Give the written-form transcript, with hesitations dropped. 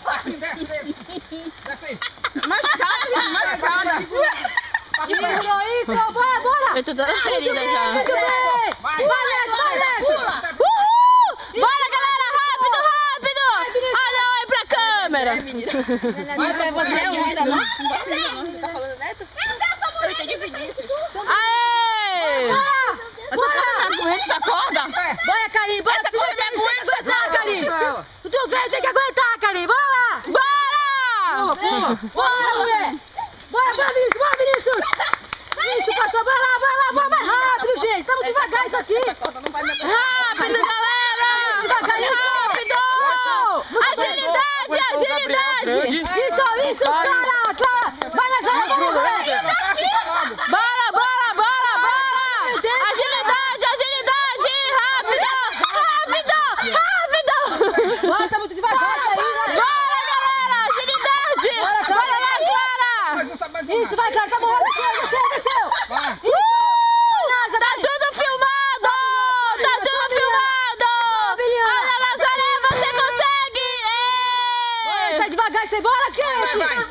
Assim, desce. Desce aí. Mais calma. Segurou isso, bora! Eu tô toda ferida já. Muito bem! Vai, Bora, galera, rápido! Olha oi pra câmera. Vai, Você é única, não? Você tá falando neto? Eu entendi Vinícius. Aê! Bora! Com essa corda? Bora, Karim! Bora, Essa tu corda tem me que aguenta, aguentar, Karim! Tu tem que aguentar, Karim! Bora lá! Bora! Bora, mulher! Bora, Vinícius! Isso, pastor, bora lá, bora mais rápido, gente! Estamos devagar isso aqui! Essa corda não vai me aguentar. Rápido, galera! Devagarinho! Rápido! Agilidade! Isso, Clara! Vai nessa hora, Bora! Agilidade! Rápido! Bora, tá muito devagar isso aí, né? Bora, galera! Agilidade! Bora lá, Clara! mais um, mais um. Isso, vai, Clara, tá bom, desceu! Vai. Tá tudo filmado! Olha, Nazaré, você consegue! Tá devagar isso aí, bora, Kate! Vai.